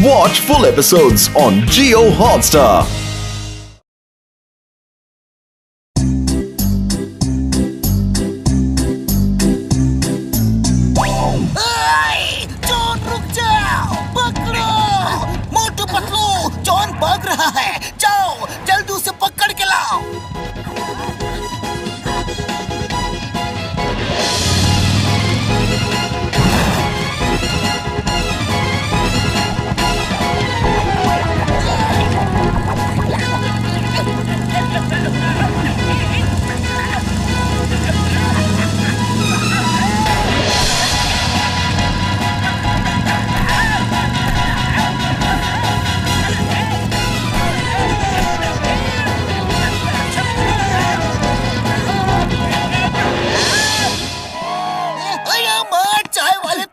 Watch full episodes on Jio Hotstar. John रुक जाओ, पकड़ो। मोटू पतलू, जॉन भाग रहा है, जाओ जल्दी उसे पकड़ के लाओ।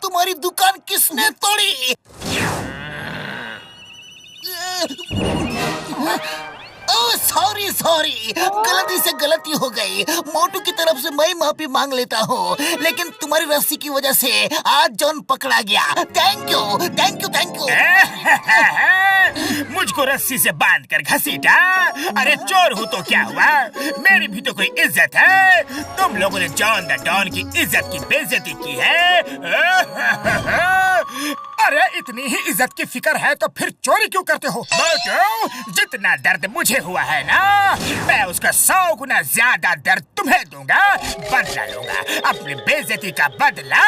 तुम्हारी दुकान किसने तोड़ी? सॉरी, गलती से गलती हो गई। मोटू की तरफ से मैं माफी मांग लेता हूँ, लेकिन तुम्हारी रस्सी की वजह से आज जॉन पकड़ा गया। Thank you. मुझको रस्सी से बांध कर घसीटा। अरे चोर हूँ तो क्या हुआ, मेरी भी तो कोई इज्जत है। तुम लोगों ने जॉन द डॉन की इज्जत की बेइज्जती की है। अरे इतनी ही इज्जत की फिक्र है तो फिर चोरी क्यों करते हो? जितना दर्द मुझे हुआ है ना, मैं उसका 100 गुना ज्यादा दर्द तुम्हें दूंगा। बदला लूंगा, अपनी बेइज्जती का बदला।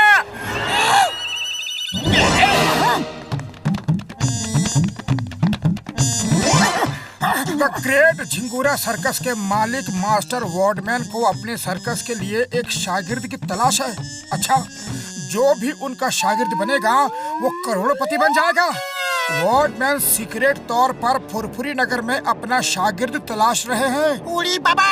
द ग्रेट झिंगुरा सर्कस के मालिक मास्टर वॉर्डमैन को अपने सर्कस के लिए एक शागिर्द की तलाश है। अच्छा, जो भी उनका शागिर्द बनेगा वो करोड़पति बन जाएगा। वॉर्डमैन सीक्रेट तौर पर फुरफुरी नगर में अपना शागिर्द तलाश रहे हैं। उड़ी बाबा,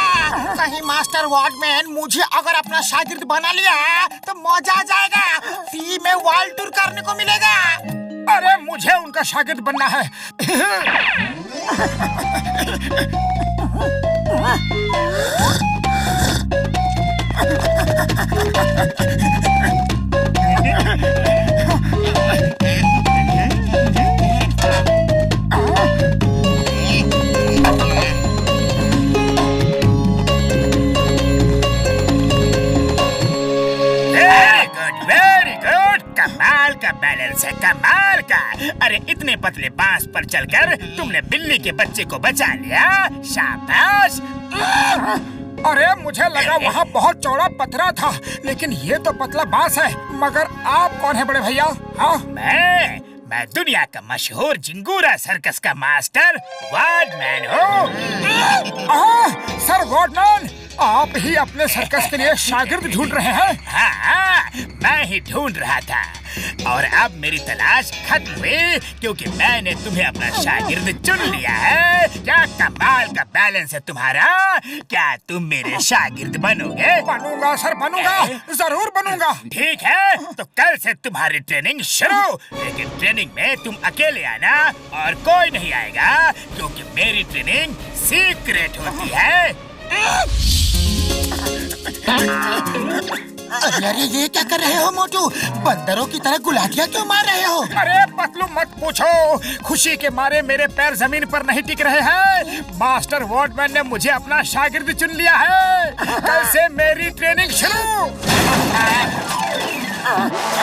कहीं मास्टर वॉर्डमैन मुझे अगर अपना शागिर्द बना लिया तो मजा आ जाएगा। फ्री में वर्ल्ड टूर करने को मिलेगा। अरे मुझे उनका शागिर्द बनना है। वेरी गुड, कमाल का बैलेंस है, कमाल का। अरे इतने पतले बांस पर चलकर तुमने बिल्ली के बच्चे को बचा लिया, शाबाश। अरे मुझे लगा वहाँ बहुत चौड़ा पथरा था, लेकिन ये तो पतला बांस है। मगर आप कौन है बड़े भैया? हाँ, मैं दुनिया का मशहूर झिंगुरा सर्कस का मास्टर वॉर्डमैन हूँ। सर वॉर्डमैन, आप ही अपने सर्कस के लिए शागिर्द ढूंढ रहे हैं? हाँ, मैं ही ढूंढ रहा था और अब मेरी तलाश खत्म हुई, क्योंकि मैंने तुम्हें अपना शागिर्द चुन लिया है। क्या कमाल का बैलेंस है तुम्हारा। क्या तुम मेरे शागिर्द बनोगे? बनूंगा सर, बनूंगा, जरूर बनूंगा। ठीक है, तो कल से तुम्हारी ट्रेनिंग शुरू। लेकिन ट्रेनिंग में तुम अकेले आना और कोई नहीं आएगा, क्योंकि मेरी ट्रेनिंग सीक्रेट होती है। अरे ये क्या कर रहे हो मोटू? बंदरों की तरह गुलाटियाँ क्यों मार रहे हो? अरे पतलू मत पूछो, खुशी के मारे मेरे पैर जमीन पर नहीं टिक रहे हैं। मास्टर वॉर्डमैन ने मुझे अपना शागिर्द चुन लिया है। कल से मेरी ट्रेनिंग शुरू।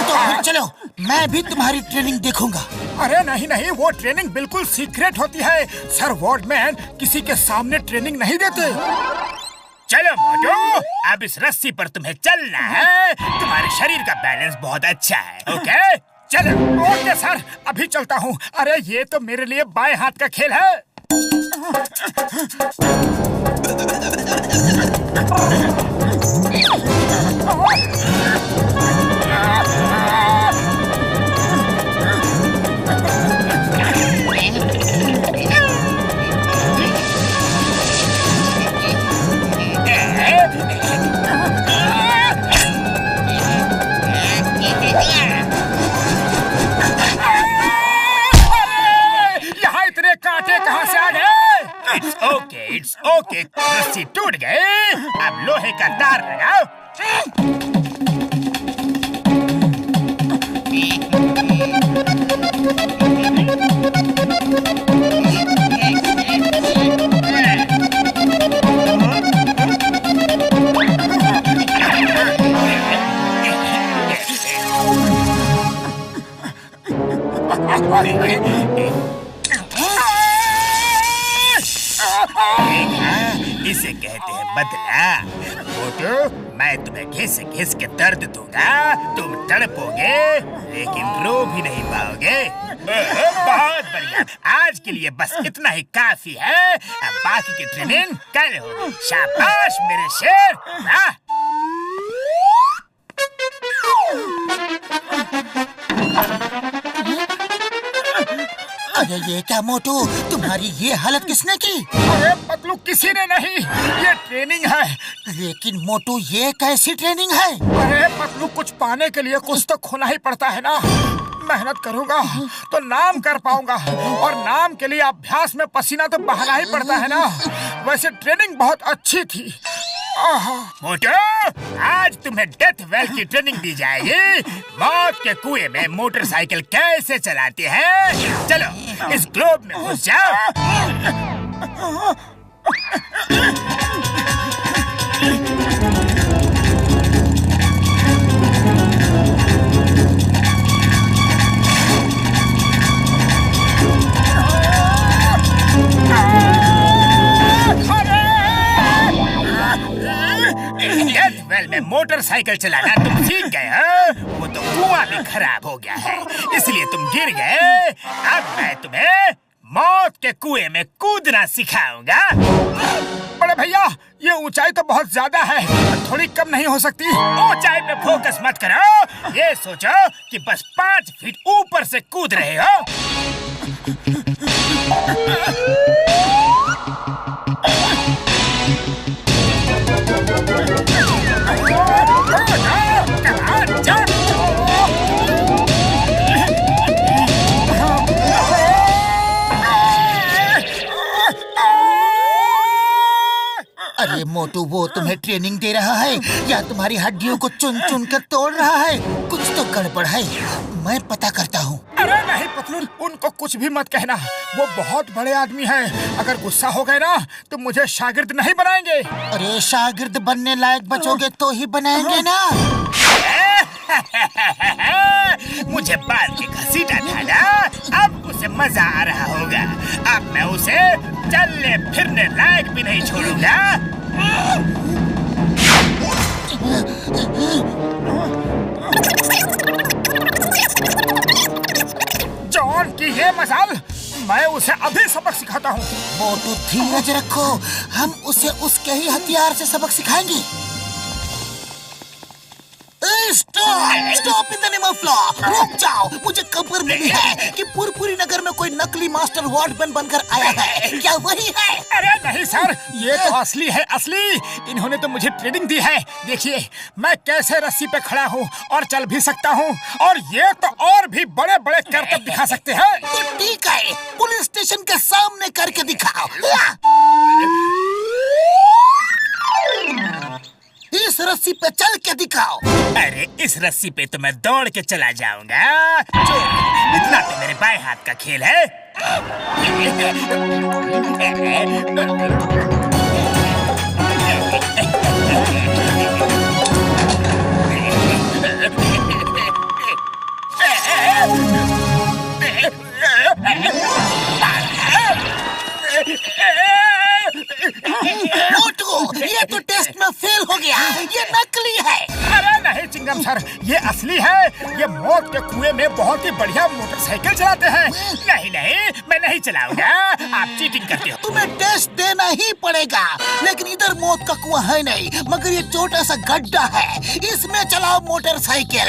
तो फिर चलो, मैं भी तुम्हारी ट्रेनिंग देखूंगा। अरे नहीं, वो ट्रेनिंग बिल्कुल सीक्रेट होती है। सर वॉर्डमैन किसी के सामने ट्रेनिंग नहीं देते। चलो मोटू, अब इस रस्सी पर तुम्हें चलना है। तुम्हारे शरीर का बैलेंस बहुत अच्छा है। ओके, चलो। ओके सर, अभी चलता हूँ। अरे ये तो मेरे लिए बाएं हाथ का खेल है। इट्स ओके, रस्सी टूट गई। अब लोहे का तार लगाओ। इसे कहते हैं बदला। मोटू, मैं तुम्हें घिस घिस के दर्द दूंगा, तुम तड़पोगे लेकिन रो भी नहीं पाओगे। बहुत बढ़िया, आज के लिए बस इतना ही काफी है। अब बाकी की ट्रेनिंग कल होगी। शाबाश मेरे शेर। अरे ये क्या मोटू, तुम्हारी ये हालत किसने की? अरे पतलू, किसी ने नहीं, ये ट्रेनिंग है। लेकिन मोटू ये कैसी ट्रेनिंग है? अरे पतलू, कुछ पाने के लिए कुछ तो खोना ही पड़ता है ना। मेहनत करूंगा तो नाम कर पाऊंगा, और नाम के लिए अभ्यास में पसीना तो बहाना ही पड़ता है ना। वैसे ट्रेनिंग बहुत अच्छी थी। मोटू, आज तुम्हें डेथ वेल की ट्रेनिंग दी जाएगी। मौत के कुएं में मोटरसाइकिल कैसे चलाते हैं। चलो इस ग्लोब में घुस जाओ। डेथ में मोटरसाइकिल चलाना तुम सीख गए हो। वो तो कुआं भी खराब हो गया है, इसलिए तुम गिर गए। अब मैं तुम्हें मौत के कुएं में कूदना सिखाऊंगा। बड़े भैया, ये ऊंचाई तो बहुत ज्यादा है, थोड़ी कम नहीं हो सकती? ऊंचाई पे फोकस मत करो, ये सोचो कि बस 5 फीट ऊपर से कूद रहे हो। अरे मोटू, वो तुम्हें ट्रेनिंग दे रहा है या तुम्हारी हड्डियों को चुन चुन कर तोड़ रहा है? कुछ तो गड़बड़ है, मैं पता करता हूँ। अरे नहीं पतलून, उनको कुछ भी मत कहना, वो बहुत बड़े आदमी हैं। अगर गुस्सा हो गए ना तो मुझे शागिर्द नहीं बनाएंगे। अरे शागिर्द बनने लायक बचोगे तो ही बनाएंगे ना। मुझे बाल के घसीटा था ना, अब उसे मजा आ रहा होगा। अब मैं उसे चलने फिरने लायक भी नहीं छोड़ूंगा। जॉन की ये मजाल, मैं उसे अभी सबक सिखाता हूँ। मोटू धीरज रखो, हम उसे उसके ही हथियार से सबक सिखाएंगे। Stop in the name of law, रुक जाओ। मुझे खबर मिली है कि पुरपुरी नगर में कोई नकली मास्टर वार्डमैन बनकर आया है। क्या वही है? अरे नहीं सर, ये तो असली है, असली। इन्होंने तो मुझे ट्रेनिंग दी है। देखिए मैं कैसे रस्सी पे खड़ा हूँ और चल भी सकता हूँ, और ये तो और भी बड़े बड़े करतब दिखा सकते हैं। तो ठीक है, पुलिस स्टेशन के सामने करके दिखाओ। इस रस्सी पे चल के दिखाओ। अरे इस रस्सी पे तो मैं दौड़ के चला जाऊंगा। जो इतना तो मेरे बाएं हाथ का खेल है। ये तो टेस्ट में फेल हो गया, ये नकली है। अरे नहीं चिंगम सर, ये असली है। ये मौत के कुएं में बहुत ही बढ़िया मोटरसाइकिल चलाते हैं। नहीं नहीं, मैं नहीं चलाऊंगा, आप चीटिंग करते हो। तुम्हें टेस्ट देना ही पड़ेगा, लेकिन इधर मौत का कुआं है नहीं, मगर ये छोटा सा गड्ढा है, इसमें चलाओ मोटरसाइकिल।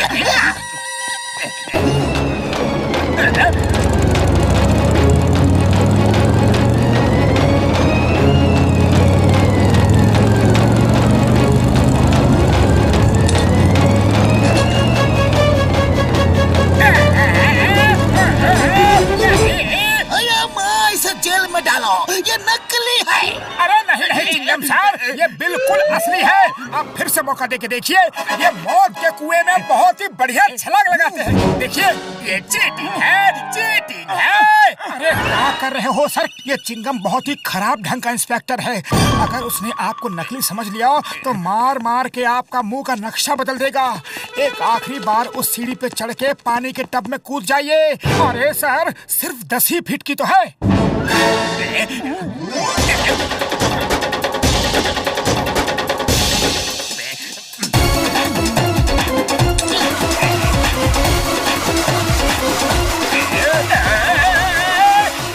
जेल में डालो, ये नकली है। अरे नहीं नहीं चिंगम सर, ये बिल्कुल असली है। आप फिर से मौका देके देखिए, ये मौत के कुएं में बहुत ही बढ़िया छलांग लगाते हैं। देखिए, ये चीटिंग है, चीटिंग है। अरे क्या कर रहे हो सर? ये चिंगम बहुत ही खराब ढंग का इंस्पेक्टर है। अगर उसने आपको नकली समझ लिया तो मार मार के आपका मुंह का नक्शा बदल देगा। एक आखिरी बार उस सीढ़ी पे चढ़ के पानी के टब में कूद जाइए। अरे सर, सिर्फ 10 ही फीट की तो है।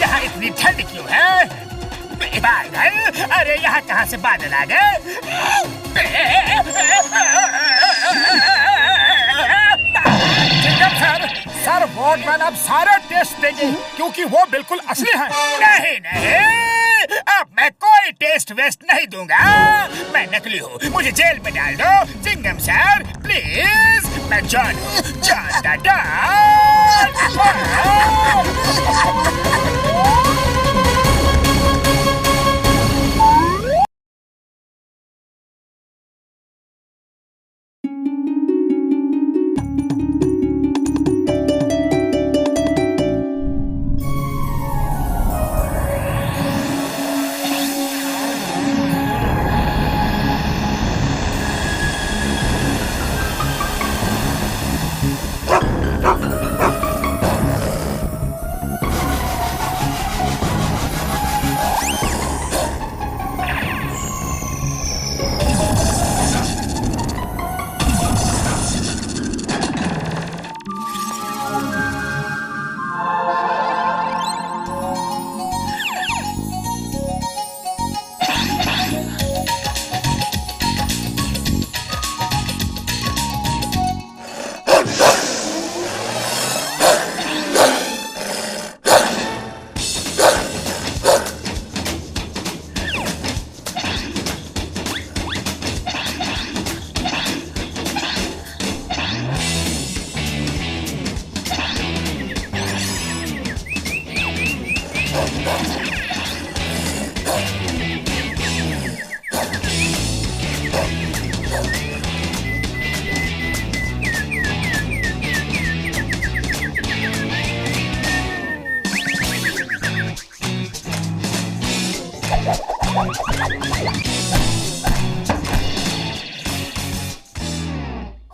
यहाँ इतनी ठंड क्यों है? बादल, अरे यहाँ कहाँ से बादल आ गए? सर वॉर्डमैन अब सारे टेस्ट देंगे क्योंकि वो बिल्कुल असली हैं। नहीं नहीं, अब मैं कोई टेस्ट वेस्ट नहीं दूंगा। मैं नकली हूँ, मुझे जेल में डाल दो। चिंगम सर प्लीज, मैं जॉन हूँ, जॉन द डॉन।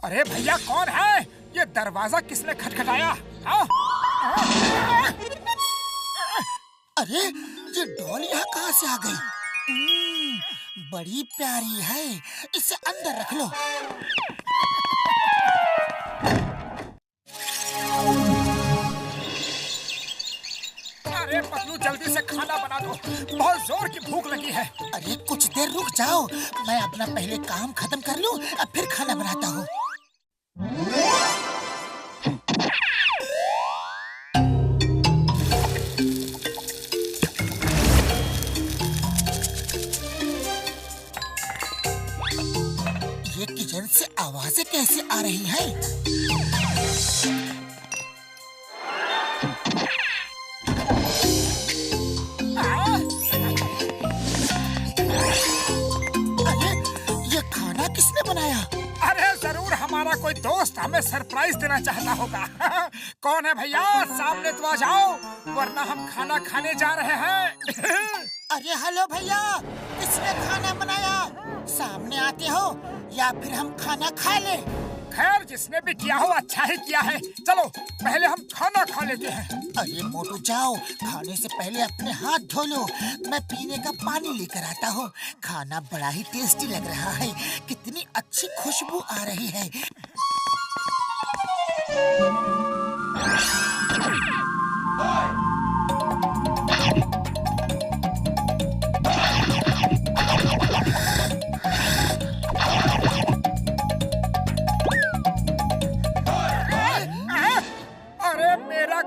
अरे भैया कौन है? ये दरवाजा किसने खटखटाया? अरे ये डॉल यहाँ कहाँ से आ गई? बड़ी प्यारी है, इसे अंदर रख लो। अरे पतलू जल्दी से खाना बना दो, बहुत जोर की भूख लगी है। अरे कुछ देर रुक जाओ, मैं अपना पहले काम खत्म कर लूं, अब फिर खाना बनाता हूँ। ये किचन से आवाजें कैसे आ रही हैं? अरे ये खाना किसने बनाया? अरे जरूर हमारा कोई दोस्त हमें सरप्राइज देना चाहता होगा। कौन है भैया? सामने तो आ जाओ, वरना हम खाना खाने जा रहे हैं। अरे हेलो भैया, किसने खाना बनाया? सामने आते हो या फिर हम खाना खा ले? खैर जिसने भी किया हो अच्छा ही किया है। चलो पहले हम खाना खा लेते हैं। अरे मोटू जाओ, खाने से पहले अपने हाथ धो लो। मैं पीने का पानी लेकर आता हूँ। खाना बड़ा ही टेस्टी लग रहा है, कितनी अच्छी खुशबू आ रही है।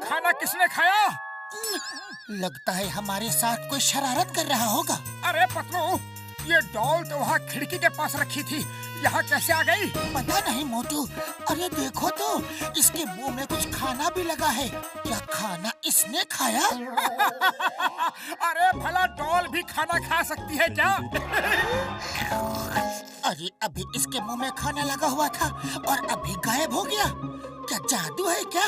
खाना किसने खाया? लगता है हमारे साथ कोई शरारत कर रहा होगा। अरे पतलू, ये डॉल तो वहाँ खिड़की के पास रखी थी, यहाँ कैसे आ गई? पता नहीं मोटू। अरे देखो तो, इसके मुंह में कुछ खाना भी लगा है। क्या खाना इसने खाया? अरे भला डॉल भी खाना खा सकती है क्या? अरे अभी इसके मुंह में खाना लगा हुआ था और अभी गायब हो गया। क्या जादू है क्या?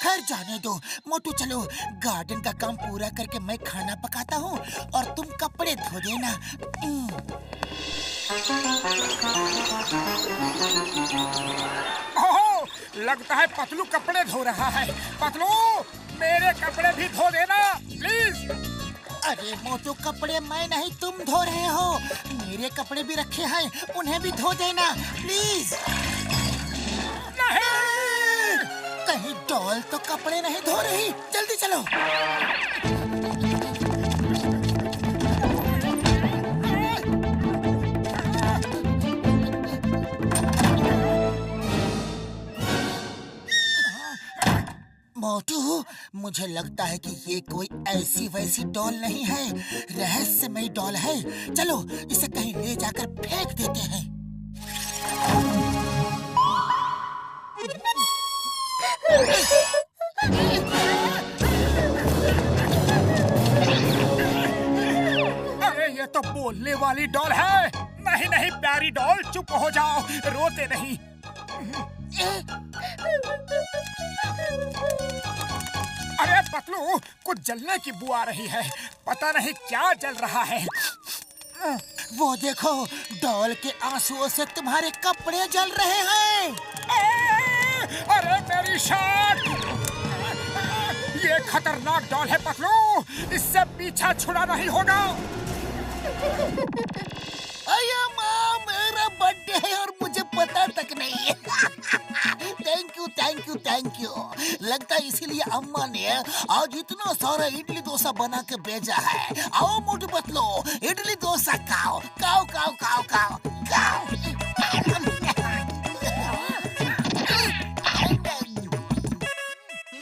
खैर जाने दो मोटू, चलो गार्डन का काम पूरा करके मैं खाना पकाता हूँ और तुम कपड़े धो देना। ओह, लगता है पतलू कपड़े धो रहा है। पतलू, मेरे कपड़े भी धो देना प्लीज। अरे मोटू, कपड़े मैं नहीं तुम धो रहे हो, मेरे कपड़े भी रखे हैं, उन्हें भी धो देना प्लीज। नहीं, कहीं डॉल तो कपड़े नहीं धो रही, जल्दी चलो। मोटू, मुझे लगता है कि ये कोई ऐसी वैसी डॉल नहीं है, रहस्यमयी डॉल है। चलो इसे कहीं ले जाकर फेंक देते हैं। अरे ये तो बोलने वाली डॉल है। नहीं नहीं प्यारी डॉल, चुप हो जाओ, रोते नहीं। अरे पतलू, कुछ जलने की बू आ रही है, पता नहीं क्या जल रहा है। वो देखो, डॉल के आंसुओं से तुम्हारे कपड़े जल रहे हैं। अरे मेरी शर्ट! ये खतरनाक डॉल है पतलू, इससे पीछा छुड़ा नहीं होगा। अरे माँ, मेरा बर्थडे है और मुझे पता तक नहीं है। Thank you thank you thank you. लगता है इसीलिए अम्मा ने आज इतना सारा इडली डोसा बना के भेजा है। आओ मोटू पतलू, इडली डोसा खाओ खाओ खाओ खाओ खाओ खाओ।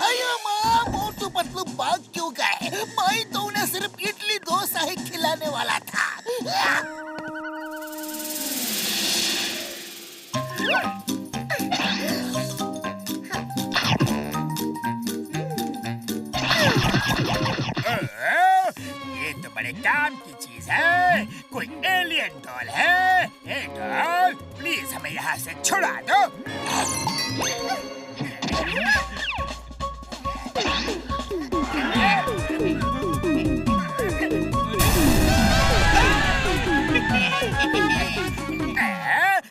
अरे माँ, मोटू पतलू भाग क्यों गए? मैं तो उन्हें सिर्फ इडली डोसा ही खिलाने वाला था। ये तो बड़े काम की चीज है, कोई एलियन डॉल है। ए डॉल, प्लीज हमें यहाँ से छुड़ा दो।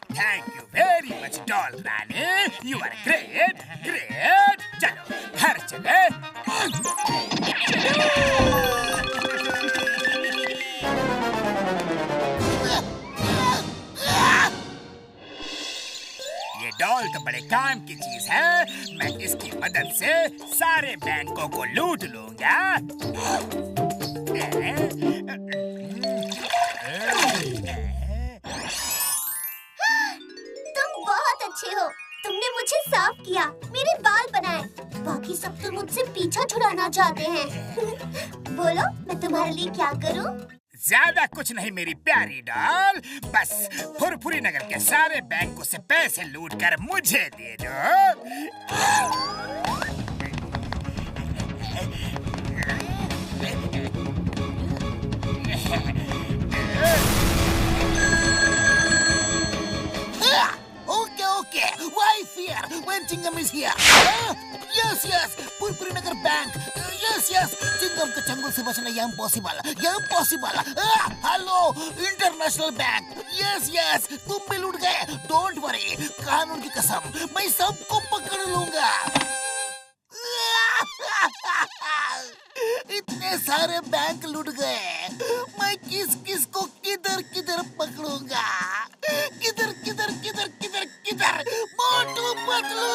Thank you very much doll रानी, यू आर ग्रेट ग्रेट। चलो घर चले। ये डॉल तो बड़े काम की चीज है, मैं इसकी मदद से सारे बैंकों को लूट लूंगा। तुम बहुत अच्छे हो, तुमने मुझे साफ किया, मेरे बाल बनाए। बाकी सब तो मुझसे पीछा छुड़ाना चाहते हैं। बोलो, मैं तुम्हारे लिए क्या करूं? ज्यादा कुछ नहीं मेरी प्यारी डॉल, बस फुरफुरी नगर के सारे बैंकों से पैसे लूट कर मुझे दे दो। Okay. Why fear when Chingam is here? Yes. Purpuri Nagar Bank. Yes. Chingam के चंगुल से बचना ये impossible. Hello, International Bank. Yes. तुम भी लूट गए. Don't worry. कानून की कसम, मैं सबको पकड़ लूंगा। इतने सारे बैंक लूट गए, मैं किस को किधर पकड़ूंगा? किधर मोटू पतलू।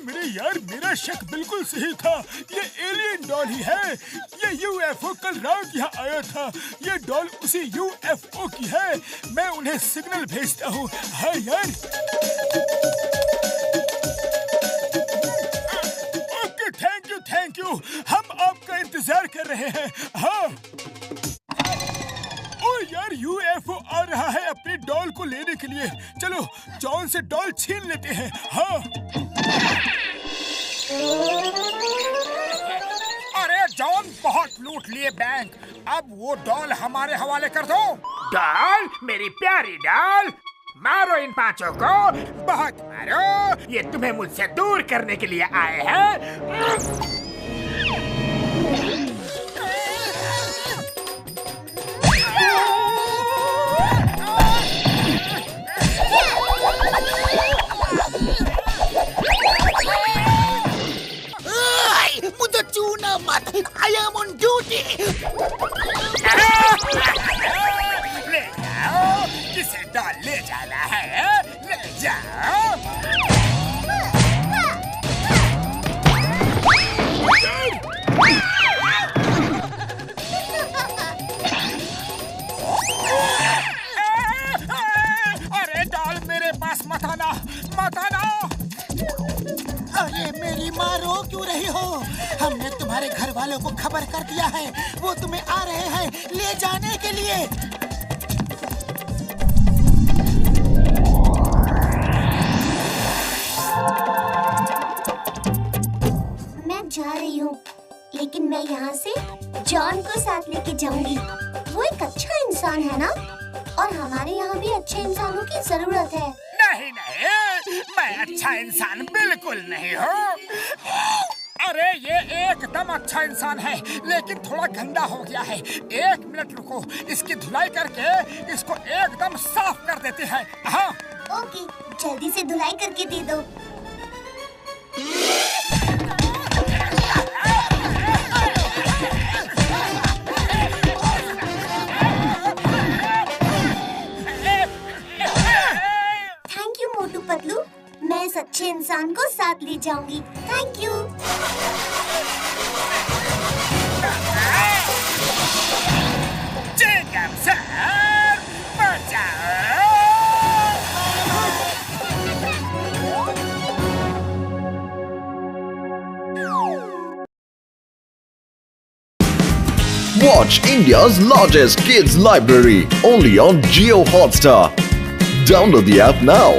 मेरे यार, मेरा शक बिल्कुल सही था, ये एलियन डॉल ही है। ये यूएफओ कल रात यहाँ आया था, ये डॉल उसी यूएफओ की है। मैं उन्हें सिग्नल भेजता हूँ। हाँ यार। Okay, thank you. हम आपका इंतजार कर रहे हैं। हाँ। ओ यार, यूएफओ आ रहा है अपनी डॉल को लेने के लिए। चलो जॉन से डॉल छीन लेते हैं। हाँ। अरे जॉन, बहुत लूट लिए बैंक, अब वो डॉल हमारे हवाले कर दो। डॉल, मेरी प्यारी डॉल, मारो इन पांचों को, बहुत मारो। ये तुम्हें मुझसे दूर करने के लिए आए हैं। मुझे छूना मत, आई एम ऑन ड्यूटी। ले जाओ, किसे डॉल ले जाना है, ले जाओ। अरे डॉल मेरे पास मत आना, मत आना। अरे मेरी माँ रो क्यों रही हो? हमने तुम्हारे घर वालों को खबर कर दिया है, वो तुम्हें आ रहे हैं ले जाने के लिए। मैं जा रही हूँ, लेकिन मैं यहाँ से जॉन को साथ लेके जाऊंगी। वो एक अच्छा इंसान है ना, और हमारे यहाँ भी अच्छे इंसानों की जरूरत है। नहीं नहीं, मैं अच्छा इंसान बिल्कुल नहीं हूँ। अरे ये एकदम अच्छा इंसान है, लेकिन थोड़ा गंदा हो गया है। 1 मिनट रुको, इसकी धुलाई करके इसको एकदम साफ कर देते हैं। हाँ ओके, जल्दी से धुलाई करके दे दो। थैंक यू मोटू पतलू, मैं इस अच्छे इंसान को साथ ले जाऊंगी। Thank you. चिंगम सर, बचाओ। Watch India's largest kids library only on Jio Hotstar. Download the app now.